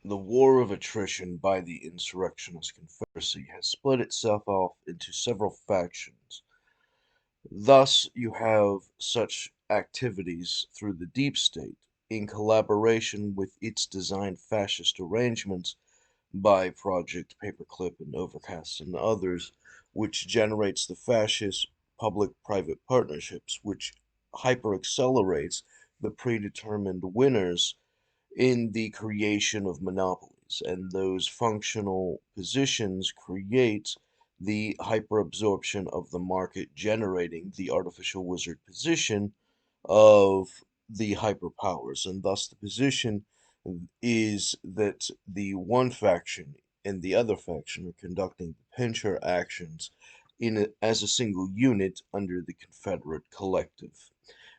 The war of attrition by the insurrectionist Confederacy has split itself off into several factions. Thus, you have such activities through the deep state, in collaboration with its designed fascist arrangements by Project Paperclip and Overcast and others, which generates the fascist public-private partnerships, which hyper-accelerates the predetermined winners in the creation of monopolies, and those functional positions create the hyperabsorption of the market, generating the artificial wizard position of the hyperpowers, and thus the position is that the one faction and the other faction are conducting pincher actions as a single unit under the Confederate collective.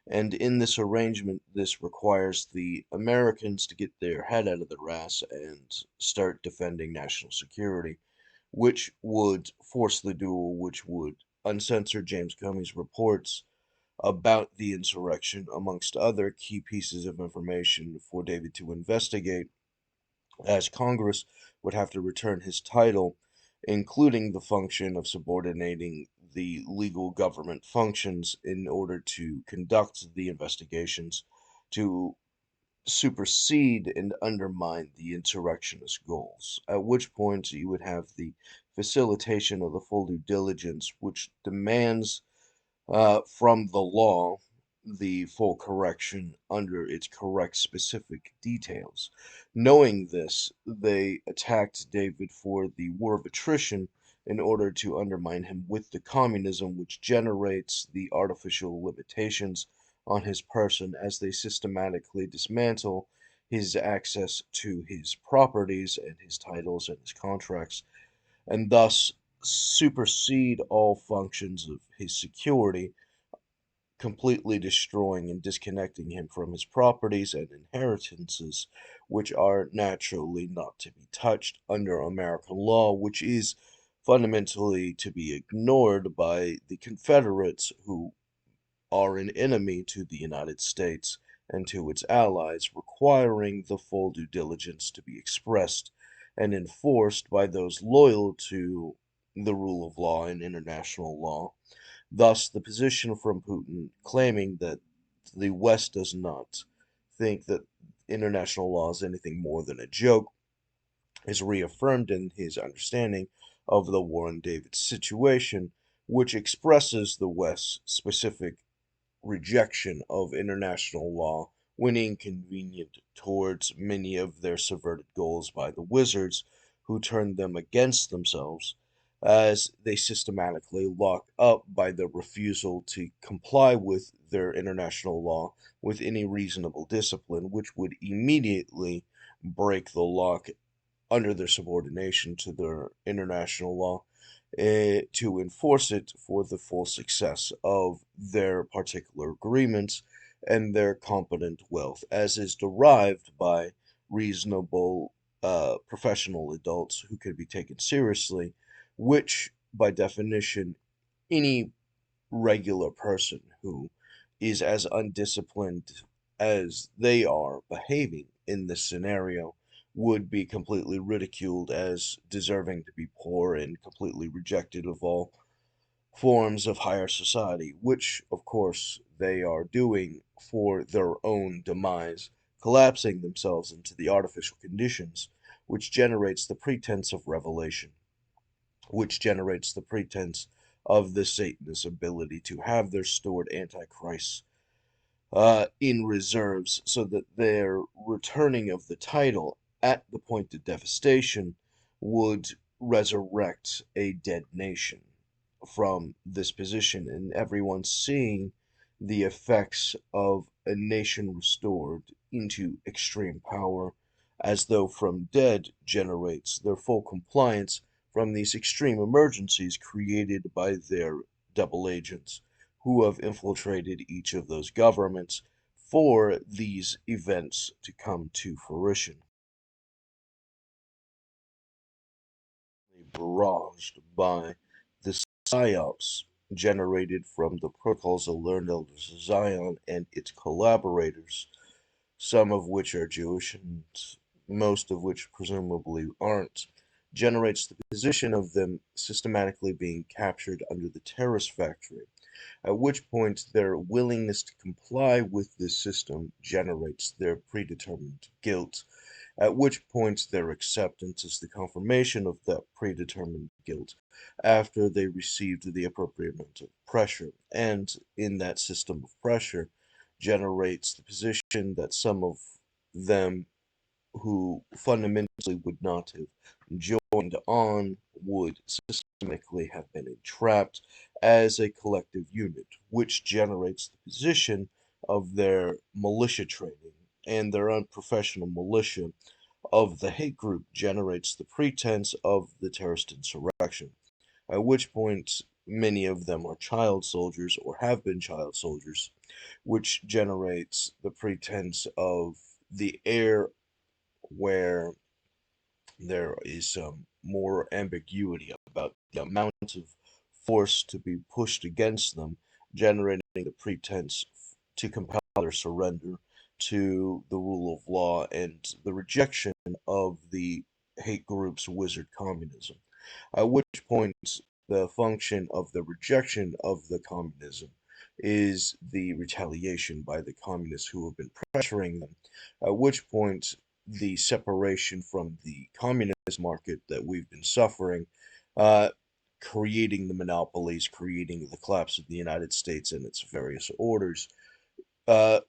And in this arrangement, this requires the Americans to get their head out of their ass and start defending national security, which would force the duel, which would uncensor James Comey's reports about the insurrection, amongst other key pieces of information for David to investigate, as Congress would have to return his title, including the function of subordinating the legal government functions in order to conduct the investigations to supersede and undermine the insurrectionist goals, at which point you would have the facilitation of the full due diligence, which demands from the law the full correction under its correct specific details. Knowing this, they attacked David for the war of attrition in order to undermine him with the communism, which generates the artificial limitations on his person as they systematically dismantle his access to his properties and his titles and his contracts, and thus supersede all functions of his security, completely destroying and disconnecting him from his properties and inheritances, which are naturally not to be touched under American law, which is fundamentally to be ignored by the Confederates, who are an enemy to the United States and to its allies, requiring the full due diligence to be expressed and enforced by those loyal to the rule of law and international law. Thus, the position from Putin claiming that the West does not think that international law is anything more than a joke is reaffirmed in his understanding of the Warren David situation, which expresses the West's specific rejection of international law when inconvenient towards many of their subverted goals by the wizards, who turned them against themselves, as they systematically lock up by the refusal to comply with their international law with any reasonable discipline, which would immediately break the lock under their subordination to their international law, to enforce it for the full success of their particular agreements and their competent wealth, as is derived by reasonable professional adults who could be taken seriously, which, by definition, any regular person who is as undisciplined as they are behaving in this scenario would be completely ridiculed as deserving to be poor and completely rejected of all forms of higher society, which, of course, they are doing for their own demise, collapsing themselves into the artificial conditions, which generates the pretense of revelation, which generates the pretense of the Satanist ability to have their stored antichrists in reserves, so that their returning of the title at the point of devastation would resurrect a dead nation from this position, and everyone seeing the effects of a nation restored into extreme power, as though from dead generates their full compliance from these extreme emergencies created by their double agents who have infiltrated each of those governments for these events to come to fruition. Barraged by the psyops generated from the protocols of learned elders Zion and its collaborators, some of which are Jewish and most of which presumably aren't, generates the position of them systematically being captured under the terrorist factory, at which point their willingness to comply with this system generates their predetermined guilt, at which point their acceptance is the confirmation of that predetermined guilt after they received the appropriate amount of pressure, and in that system of pressure generates the position that some of them who fundamentally would not have joined on would systemically have been entrapped as a collective unit, which generates the position of their militia training, and their unprofessional militia of the hate group generates the pretense of the terrorist insurrection, at which point many of them are child soldiers or have been child soldiers, which generates the pretense of the air where there is some more ambiguity about the amount of force to be pushed against them, generating the pretense to compel their surrender to the rule of law and the rejection of the hate group's wizard communism. At which point, the function of the rejection of the communism is the retaliation by the communists who have been pressuring them. At which point, the separation from the communist market that we've been suffering, uh, creating the monopolies, creating the collapse of the United States and its various orders,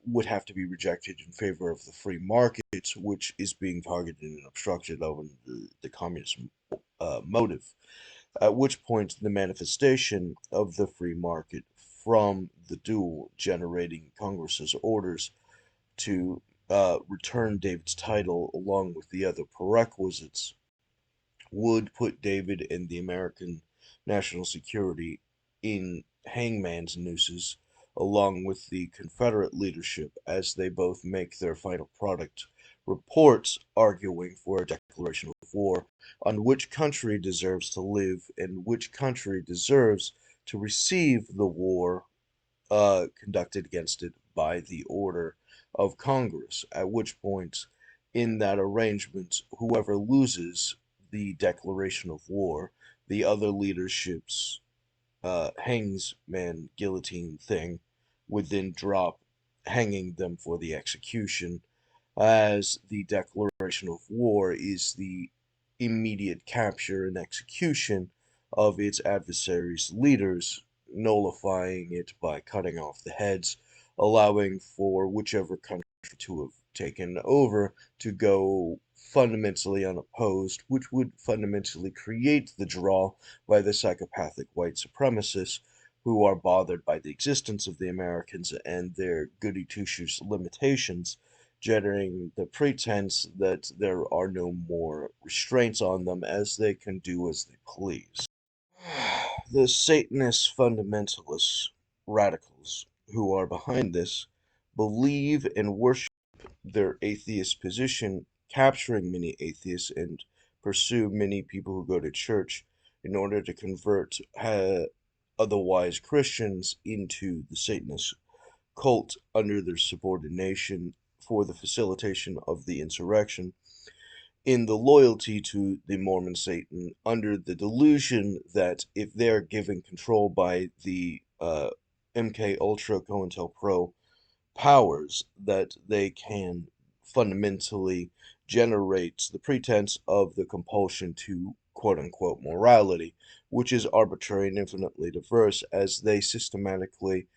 would have to be rejected in favor of the free market, which is being targeted and obstructed over the communist motive. At which point, the manifestation of the free market from the duel generating Congress's orders to return David's title along with the other prerequisites would put David and the American national security in hangman's nooses, along with the Confederate leadership, as they both make their final product reports arguing for a declaration of war on which country deserves to live and which country deserves to receive the war conducted against it by the order of Congress, at which point, in that arrangement, whoever loses the declaration of war, the other leadership's hangsman guillotine thing would then drop, hanging them for the execution, as the declaration of war is the immediate capture and execution of its adversaries' leaders, nullifying it by cutting off the heads, allowing for whichever country to have taken over to go fundamentally unopposed, which would fundamentally create the draw by the psychopathic white supremacists who are bothered by the existence of the Americans and their goody two shoes limitations, generating the pretense that there are no more restraints on them as they can do as they please. The Satanist fundamentalists, radicals, who are behind this, believe and worship their atheist position, capturing many atheists and pursue many people who go to church in order to convert otherwise Christians into the Satanist cult under their subordination for the facilitation of the insurrection, in the loyalty to the Mormon Satan, under the delusion that if they're given control by the MK Ultra COINTELPRO powers, that they can fundamentally generate the pretense of the compulsion to quote unquote morality, which is arbitrary and infinitely diverse, as they systematically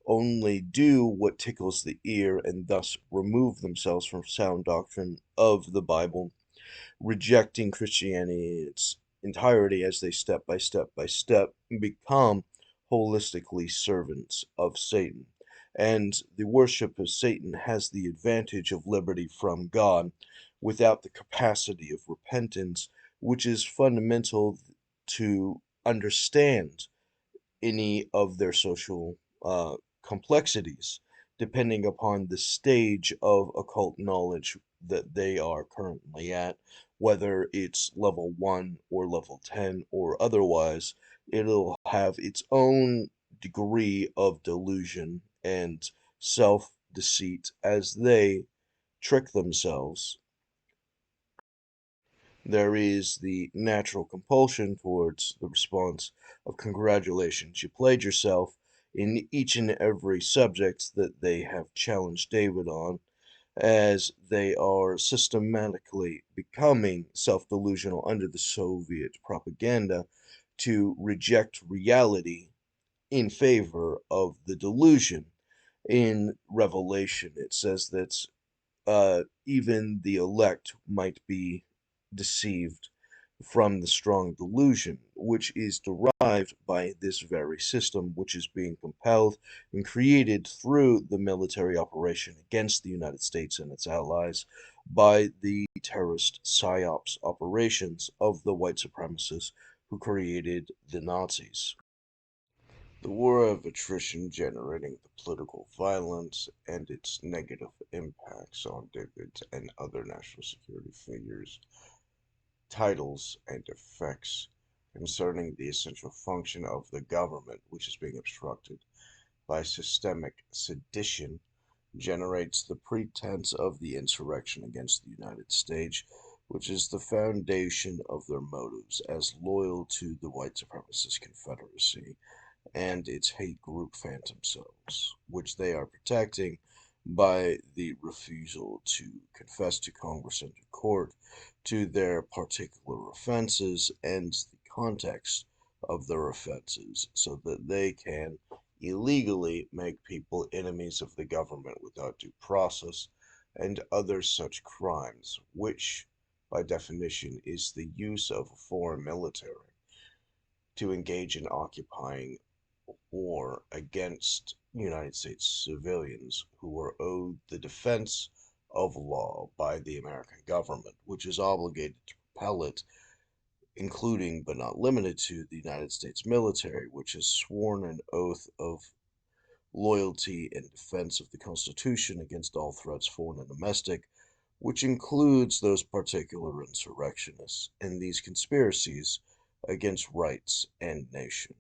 only do what tickles the ear and thus remove themselves from sound doctrine of the Bible, rejecting Christianity in its entirety as they step by step become holistically servants of Satan. And the worship of Satan has the advantage of liberty from God without the capacity of repentance, which is fundamental to understand any of their social complexities, depending upon the stage of occult knowledge that they are currently at, whether it's level 1 or level 10 or otherwise. It'll have its own degree of delusion and self deceit as they trick themselves There is the natural compulsion towards the response of congratulations, you played yourself in each and every subject that they have challenged David on, as they are systematically becoming self delusional under the Soviet propaganda to reject reality in favor of the delusion. In Revelation, it says that even the elect might be deceived from the strong delusion, which is derived by this very system, which is being compelled and created through the military operation against the United States and its allies by the terrorist psyops operations of the white supremacists who created the Nazis. The war of attrition generating the political violence and its negative impacts on David and other national security figures, titles, and effects concerning the essential function of the government, which is being obstructed by systemic sedition, generates the pretense of the insurrection against the United States, which is the foundation of their motives as loyal to the white supremacist Confederacy and its hate group phantom selves, which they are protecting by the refusal to confess to Congress and to court to their particular offenses and the context of their offenses so that they can illegally make people enemies of the government without due process and other such crimes, which by definition is the use of a foreign military to engage in occupying war against United States civilians who were owed the defense of law by the American government, which is obligated to propel it, including but not limited to the United States military, which has sworn an oath of loyalty and defense of the Constitution against all threats, foreign and domestic, which includes those particular insurrectionists and these conspiracies against rights and nation.